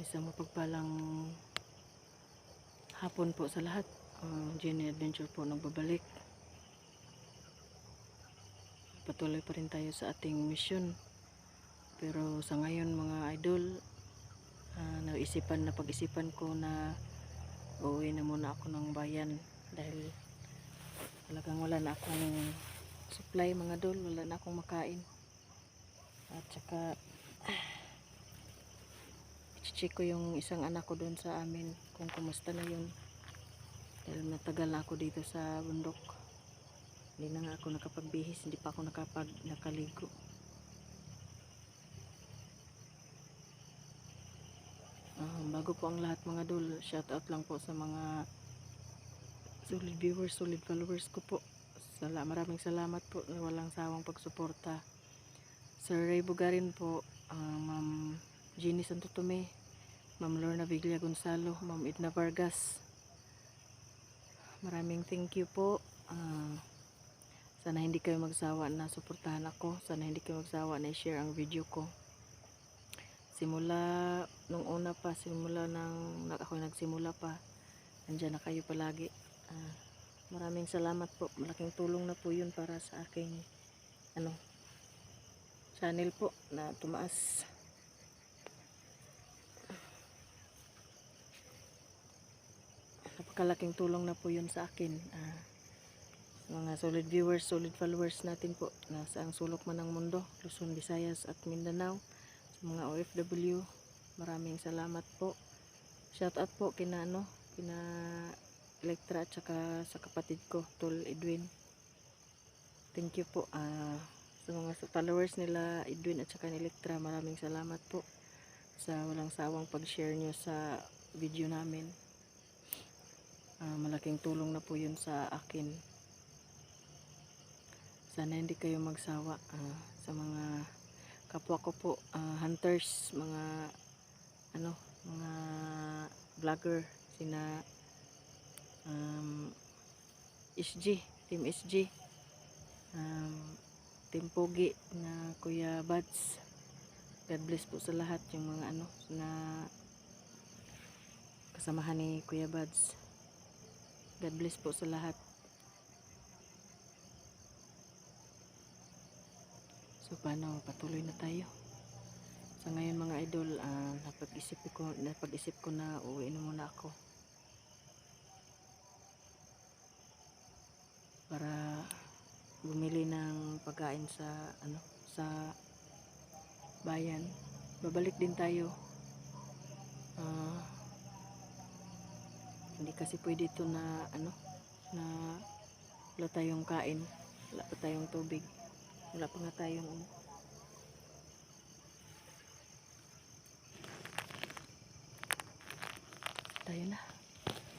Isang mapagpalang hapon po sa lahat. Jenny Adventure po nagbabalik. Patuloy pa rin tayo sa ating mission. Pero sa ngayon mga idol, napag-isipan ko na uuwi na muna ako ng bayan dahil talagang wala na akong supply mga idol, wala na akong makain. At saka i-check ko yung isang anak ko doon sa amin kung kumusta na yun dahil natagal na ako dito sa bundok. Hindi na nga ako nakapagbihis, hindi pa ako nakaligo. Bago po ang lahat mga idol, shout out lang po sa mga solid viewers, solid followers ko po. Maraming salamat po, walang sawang pagsuporta. Sir Ray Bugarin po, Ma'am Jenny Santo Tome, Ma'am Lorna Viglia Gonzalo, Ma'am Edna Vargas, maraming thank you po. Sana hindi kayo magsawa na suportahan ako, sana hindi kayo magsawa na i-share ang video ko. Simula nung una pa, simula nang ako nagsimula pa, nandiyan na kayo palagi. Maraming salamat po, malaking tulong na po yun para sa aking channel po na tumaas. Napakalaking tulong na po yun sa akin. Mga solid viewers, solid followers natin po na saang sulok man ng mundo, Luzon, Visayas at Mindanao, sa mga OFW, maraming salamat po. Shout out po kina Electra at saka sa kapatid ko Tol Edwin. Thank you po sa mga followers nila Edwin at saka ni Electra, maraming salamat po sa walang sawang pag-share nyo sa video namin. Malaking tulong na po yun sa akin. Sana hindi kayo magsawa sa mga kapwa ko po, hunters, mga mga vlogger, sina SG, Team SG, Team Pogi na Kuya Bads. God bless po sa lahat yung mga na kasamahan ni Kuya Bads. God bless po sa lahat. So paano, patuloy na tayo. Sa ngayon mga idol, napag-isip ko na uuwi na muna ako para bumili ng pagkain sa bayan. Babalik din tayo. Hindi kasi pwede ito na na wala tayong kain, wala pa tayong tubig, wala pa nga tayong tayo na.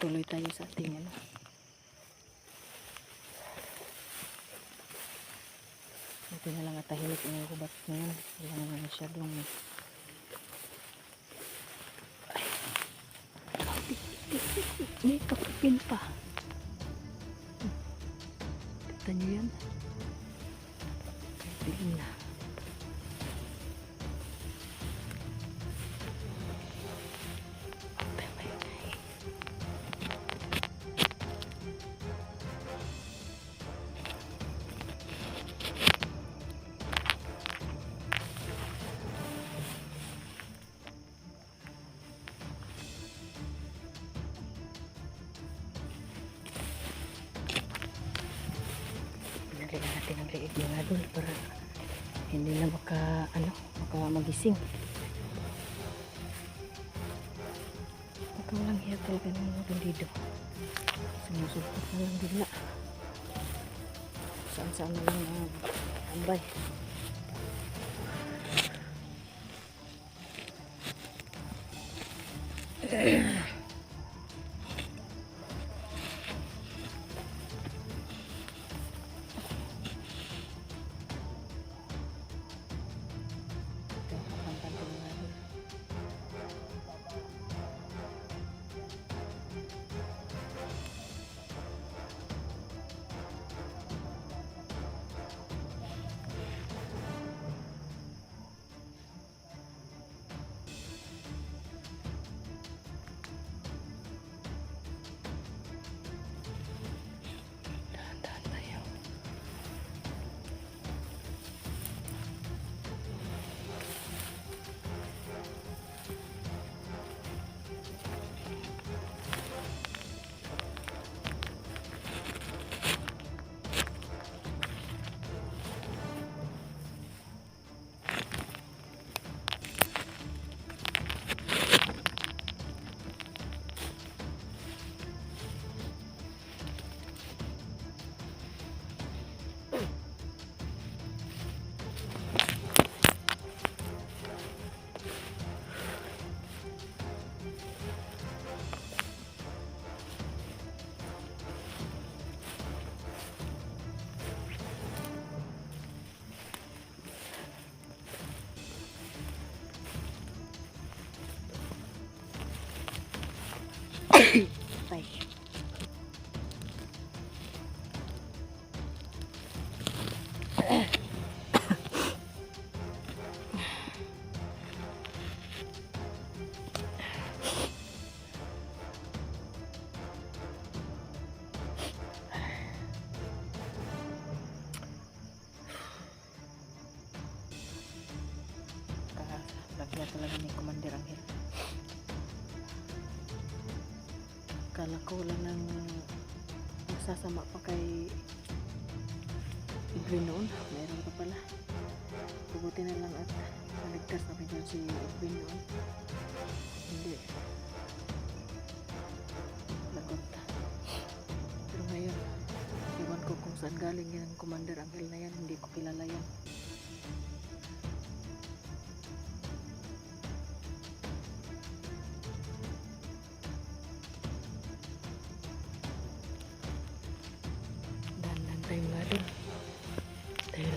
Tuloy tayo sa ating Buti na lang at tahimik ang hubat ngayon. Wala naman masyadong may kapapin pa. Kita nyo yan? Tingin na. Lagyan natin ang liig mga idol para hindi na maka magising. Baka walang hiya talaga ng mga bandido. Sumusulpot na lang bigla. Saan na lang ambay. patay. Lagyan talaga ni Commander Angel. Kala ko wala nang masasama pa kay Edwin noon. Mayroon pa pala. Pubuti na lang at maligtas na pinyon si Edwin noon. Hindi. Lagot. Pero ngayon, iwan ko kung saan galing yung Commander Angel na yan. Hindi ko kilala yan. Tayo nga doon dahil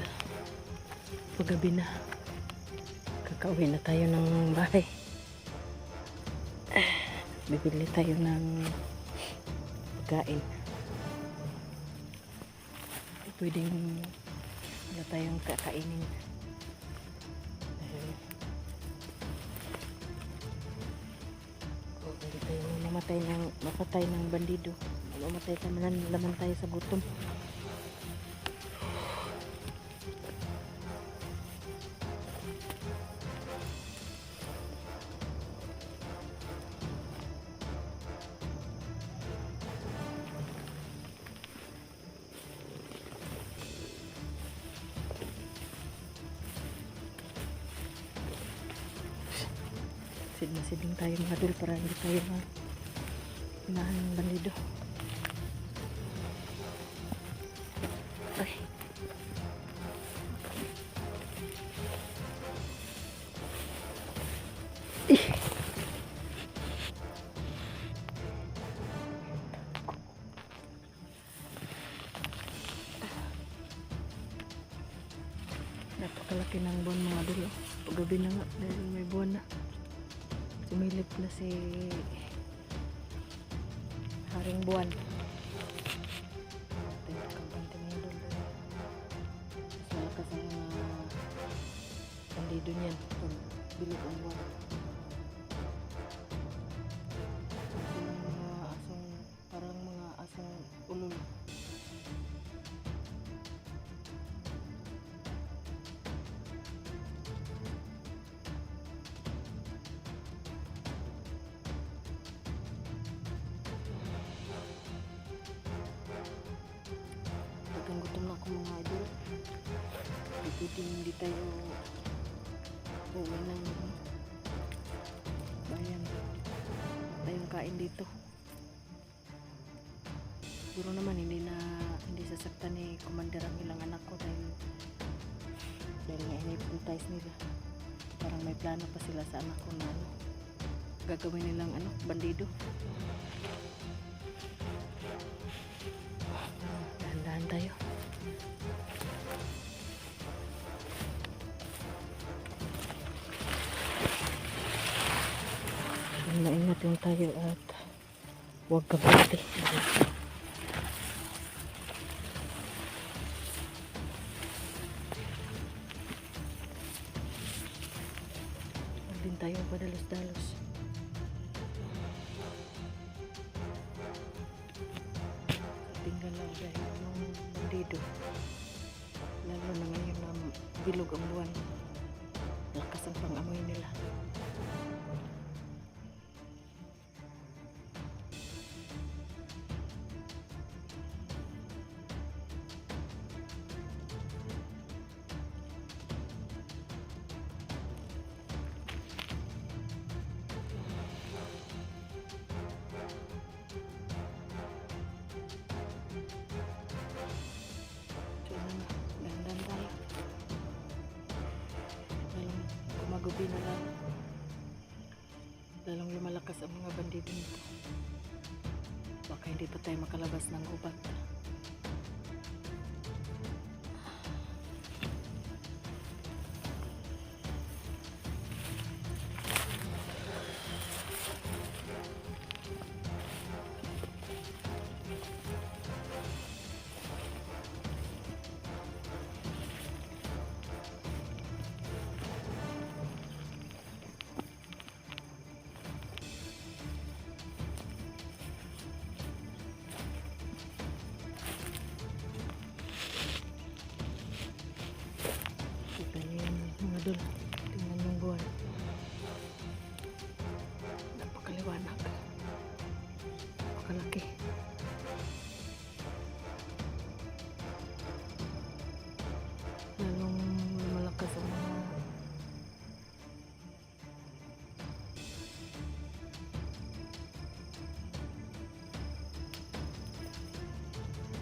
paggabi na, kakauwi na tayo ng bahay. Bibili tayo ng pagkain. Pwedeng wala tayong kakainin dahil hindi tayo mapatay ng bandido. Mamatay naman tayo sa gutom. Siding tayo mga dul para hindi tayo inahan ng bandido. Ay. Napakalaki ng buwan mga dul. Paggabi na nga dahil may buwan na. Sumilip na si Haring Buwan. Tingnan kang pantingin doon. Mas malakas ang mga bandido niyan pag bilog ang buwan. Parang mga asong ulol. Gutom na ako mga idol. Hindi tayo uwi ng bayan. Tayong kain dito. Siguro naman hindi sasaktan ni Commander ang ilang anak ko dahil nga inipintize nila. Parang may plano pa sila sa anak ko na gagawin nilang bandido. Dahan-dahan tayo. Maingat yung tayo at huwag kabati. Huwag din tayo padalos-dalos. Tingnan lang dahil yung bandido. Lalo na ngayon na bilog ang buwan. Lakas ang pang-amoy nila. Gumabi na lang, lalong lumalakas ang mga bandido nito. Baka hindi pa tayo makalabas ng gubat.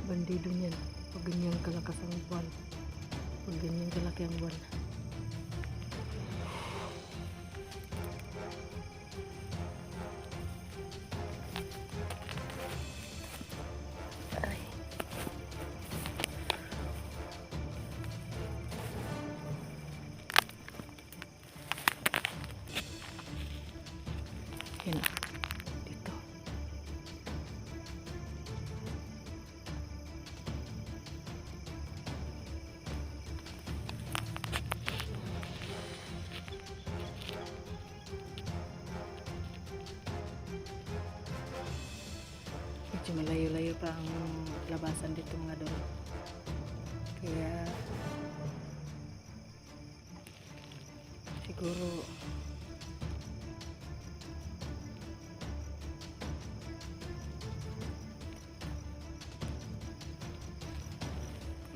bandido niyan. Pag ganyan kalakas ang buwan. Pag ganyan kalaki ang buwan. Aray. Yan. Dito. Medyo malayo-layo pa ang labasan dito mga dol. Kaya siguro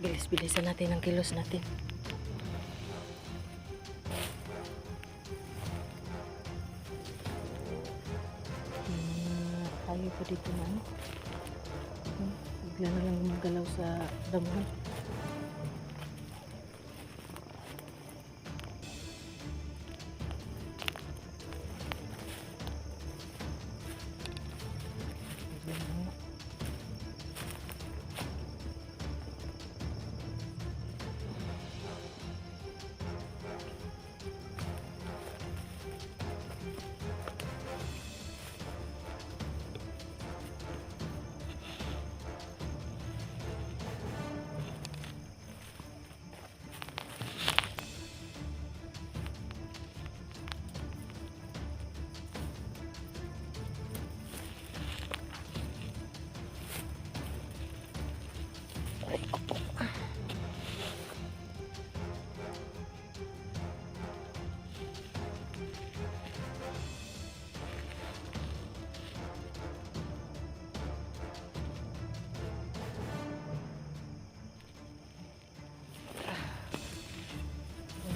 bilis-bilisan natin ang kilos natin. Tayo pa dito na ano. Bigla na lang gumagalaw sa damuhan.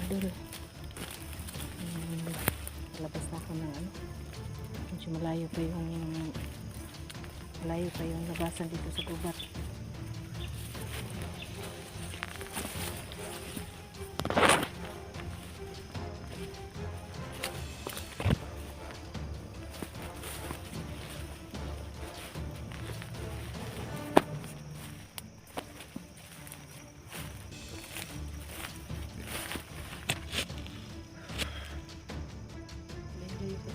Idol, labas na ako ng ano, medyo malayo pa yung labasan dito sa gubat.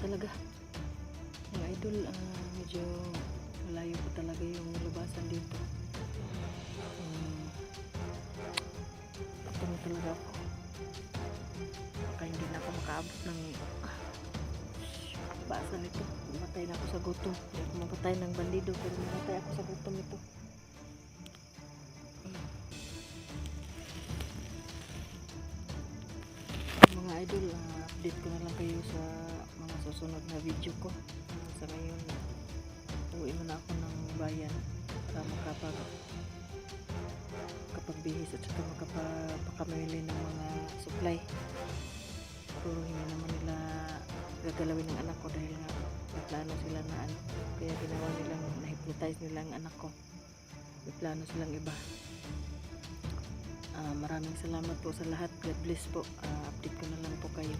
Talaga mga idol, medyo malayo po talaga yung labasan dito. Tapos talaga ako, baka hindi na ako makaabot ng labasan nito. Mamatay na ako sa gutom. Hindi ako mapatay ng bandido, pero mamatay ako sa gutom ito. Mga idol, update ko na lang kayo sa mga susunod na video ko. Sa ngayon, uwi muna ako ng bayan para makapagbihis at saka makapakamili ng mga supply. Puro hindi naman nila gagalawin ng anak ko dahil nga may plano sila na ano. Kaya ginawa nilang, na-hypnotize nila ang anak ko. May plano silang iba. Maraming salamat po sa lahat. God bless po. Update ko na lang po kayo.